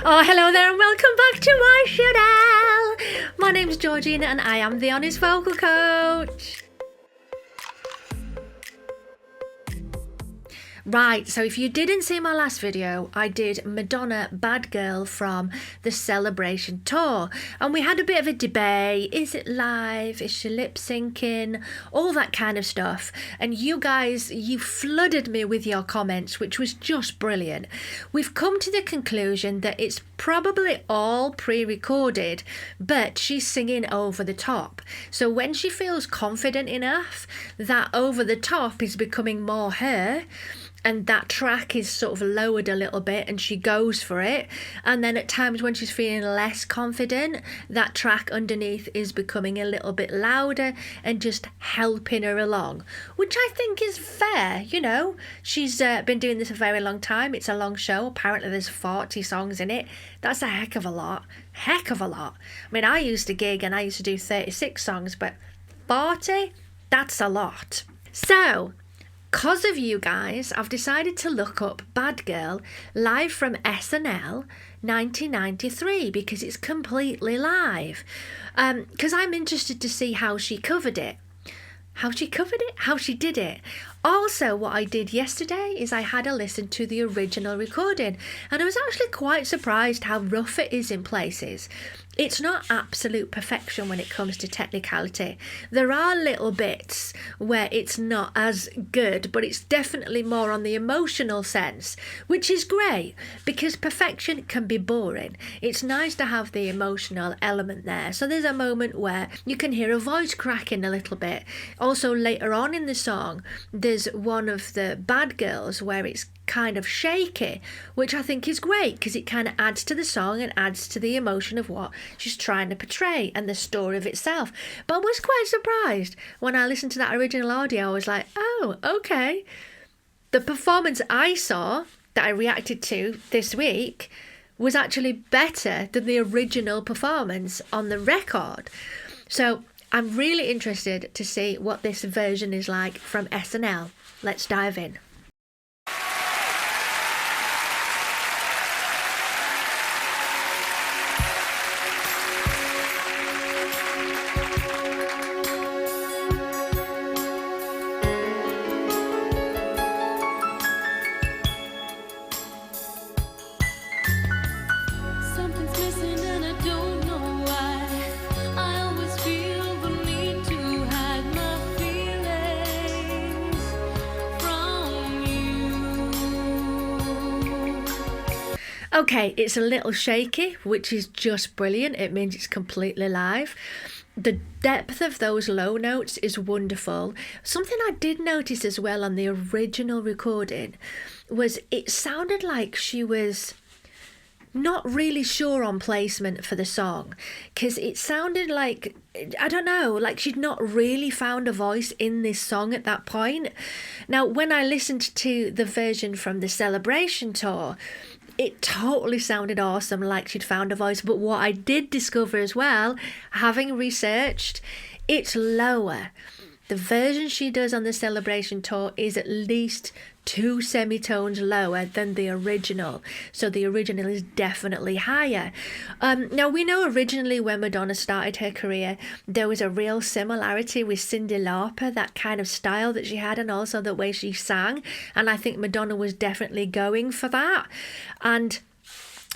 Oh, hello there and welcome back to my channel. My name's Georgina and I am the Honest Vocal Coach. Right, so if you didn't see my last video, I did Madonna Bad Girl from the Celebration Tour. And we had a bit of a debate. Is it live? Is she lip syncing? All that kind of stuff. And you guys, you flooded me with your comments, which was just brilliant. We've come to the conclusion that it's probably all pre-recorded, but she's singing over the top. So when she feels confident enough, that over the top is becoming more her, and that track is sort of lowered a little bit and she goes for it. And then at times when she's feeling less confident, that track underneath is becoming a little bit louder and just helping her along, which I think is fair. You know, she's been doing this a very long time. It's a long show. Apparently there's 40 songs in it. That's a heck of a lot. Heck of a lot. I mean, I used to gig and I used to do 36 songs, but 40? That's a lot. So, because of you guys, I've decided to look up Bad Girl live from SNL 1993 because it's completely live. Because I'm interested to see how she covered it. How she did it. Also, what I did yesterday is I had a listen to the original recording and I was actually quite surprised how rough it is in places. It's not absolute perfection when it comes to technicality. There are little bits where it's not as good, but it's definitely more on the emotional sense, which is great because perfection can be boring. It's nice to have the emotional element there. So there's a moment where you can hear a voice cracking a little bit. Also later on in the song, there's one of the bad girls where it's kind of shaky, which I think is great because it kind of adds to the song and adds to the emotion of what she's trying to portray and the story of itself. But I was quite surprised when I listened to that original audio. I was like, oh, okay. The performance I saw that I reacted to this week was actually better than the original performance on the record. So I'm really interested to see what this version is like from SNL. Let's dive in. Okay, it's a little shaky, which is just brilliant. It means it's completely live. The depth of those low notes is wonderful. Something I did notice as well on the original recording was it sounded like she was not really sure on placement for the song, because it sounded like, I don't know, like she'd not really found a voice in this song at that point. Now, when I listened to the version from the Celebration Tour, it totally sounded awesome, like she'd found a voice. But what I did discover as well, having researched, it's lower. The version she does on the Celebration Tour is at least 2 semitones lower than the original. So the original is definitely higher. Now, we know originally when Madonna started her career, there was a real similarity with Cyndi Lauper, that kind of style that she had and also the way she sang. And I think Madonna was definitely going for that. And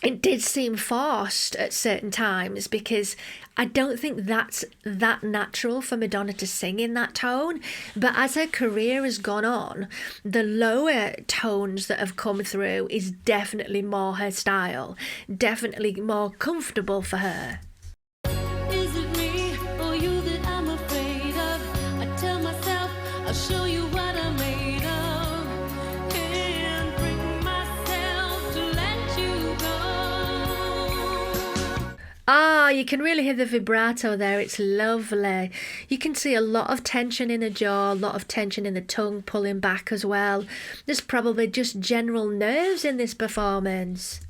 it did seem forced at certain times because I don't think that's that natural for Madonna to sing in that tone. But as her career has gone on, the lower tones that have come through is definitely more her style, definitely more comfortable for her. Is it me or you that I'm afraid of? I tell myself I'll show you what I'm made of. Can't bring myself to let you go. Ah, you can really hear the vibrato there. It's lovely. You can see a lot of tension in the jaw, a lot of tension in the tongue pulling back as well. There's probably just general nerves in this performance.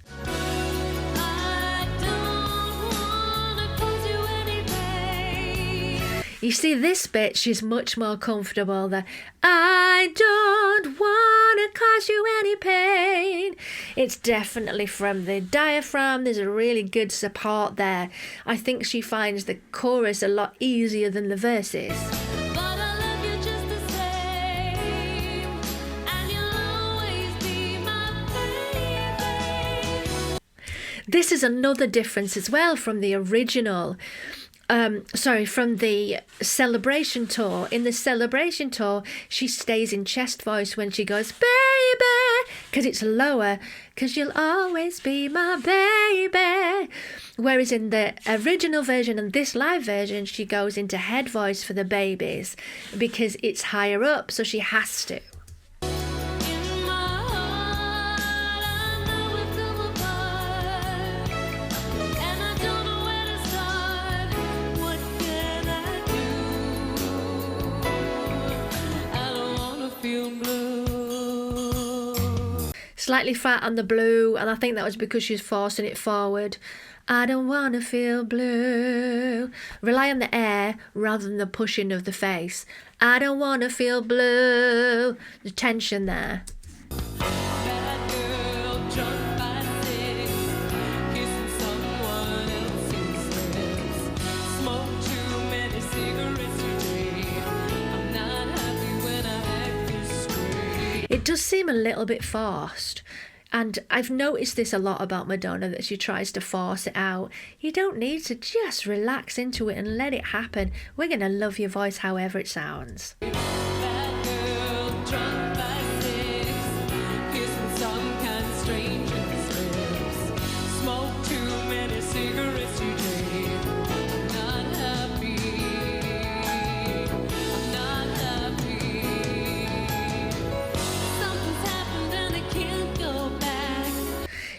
You see, this bit, she's much more comfortable. The I don't want to cause you any pain. It's definitely from the diaphragm. There's a really good support there. I think she finds the chorus a lot easier than the verses. This is another difference as well from the original. From the Celebration tour. In the Celebration tour, she stays in chest voice when she goes, baby, because it's lower, because you'll always be my baby. Whereas in the original version and this live version, she goes into head voice for the babies because it's higher up, so she has to. Slightly fat on the blue, and I think that was because she's forcing it forward. I don't want to feel blue. Rely on the air rather than the pushing of the face. I don't want to feel blue. The tension there. It does seem a little bit forced, and I've noticed this a lot about Madonna, that she tries to force it out. You don't need to, just relax into it and let it happen. We're going to love your voice however it sounds.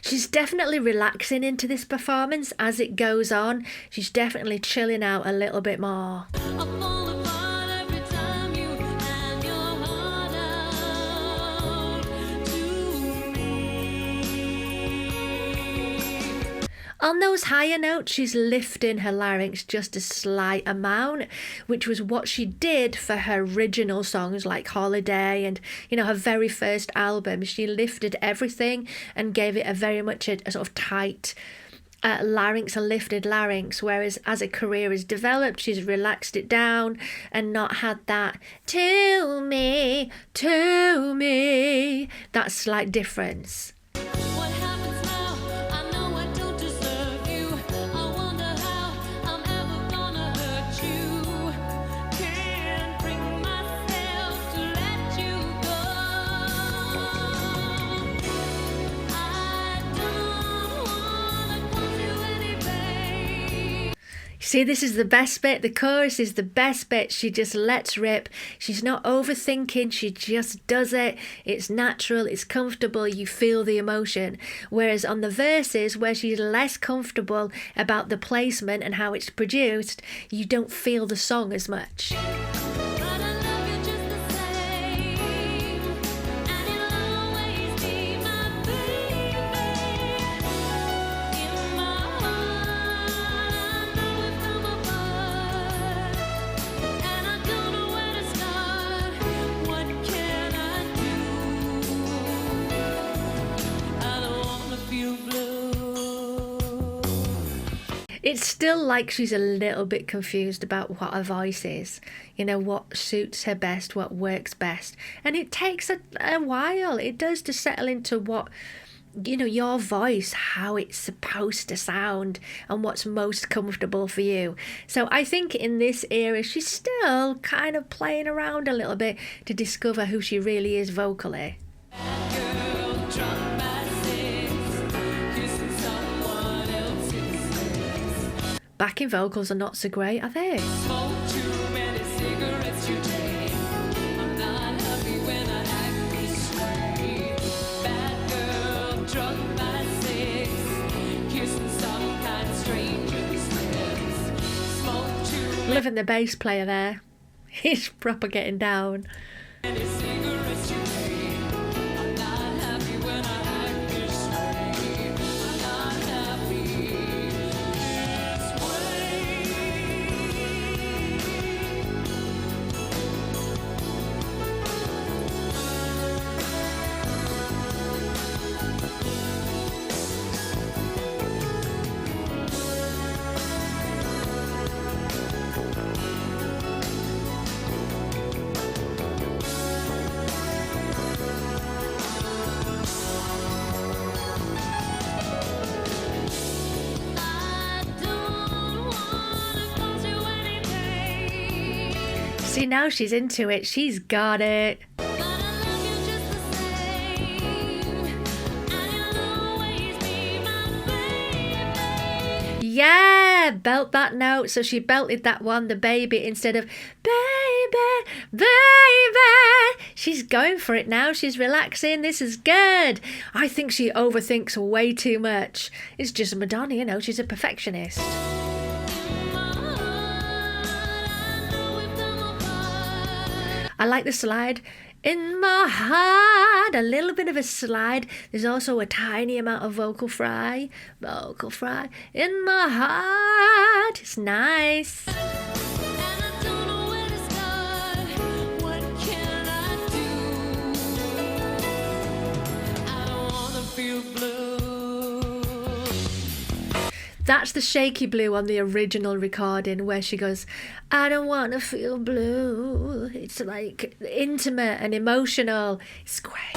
She's definitely relaxing into this performance as it goes on. She's definitely chilling out a little bit more. On those higher notes, she's lifting her larynx just a slight amount, which was what she did for her original songs like Holiday and, her very first album. She lifted everything and gave it a very much a sort of tight larynx, a lifted larynx, whereas as a career has developed, she's relaxed it down and not had that to me, that slight difference. See, this is the best bit. The chorus is the best bit. She just lets rip. She's not overthinking. She just does it. It's natural. It's comfortable. You feel the emotion. Whereas on the verses, where she's less comfortable about the placement and how it's produced, you don't feel the song as much. It's still like she's a little bit confused about what her voice is, what suits her best, what works best. And it takes a while. It does to settle into what, your voice, how it's supposed to sound and what's most comfortable for you. So I think in this era, she's still kind of playing around a little bit to discover who she really is vocally. Backing vocals are not so great, are they? Loving the bass player there. He's proper getting down. See, now she's into it. She's got it. Yeah, belt that note. So she belted that one, the baby, instead of baby, baby. She's going for it now. She's relaxing. This is good. I think she overthinks way too much. It's just Madonna, you know, she's a perfectionist. I like the slide. In my heart, a little bit of a slide. There's also a tiny amount of vocal fry. Vocal fry. In my heart. It's nice. That's the shaky blue on the original recording where she goes, I don't want to feel blue. It's like intimate and emotional. It's great.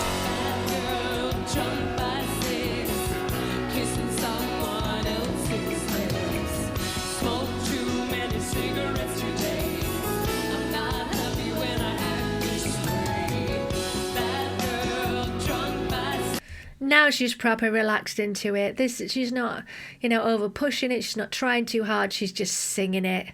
Now she's proper relaxed into it. She's not, you know, over pushing it. She's not trying too hard. She's just singing it.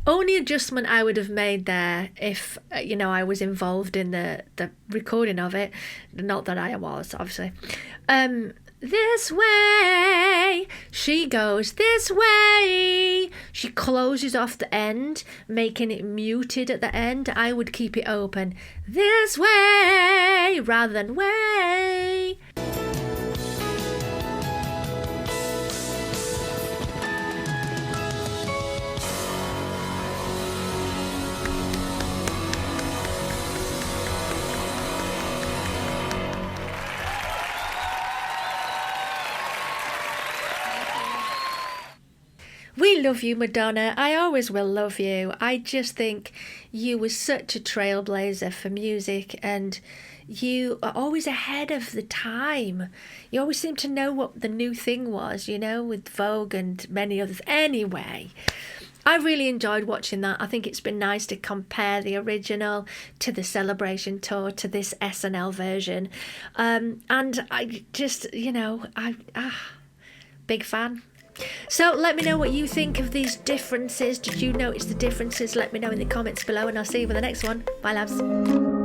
Only adjustment I would have made there if, you know, I was involved in the recording of it. Not that I was, obviously. This way. She goes this way. She closes off the end, making it muted at the end. I would keep it open. This way rather than way. We love you, Madonna. I always will love you. I just think you were such a trailblazer for music, and you are always ahead of the time. You always seem to know what the new thing was, you know, with Vogue and many others. Anyway, I really enjoyed watching that. I think it's been nice to compare the original to the Celebration tour to this SNL version. And I just, you know, big fan. So let me know what you think of these differences. Did you notice the differences? Let me know in the comments below, and I'll see you for the next one. Bye, loves.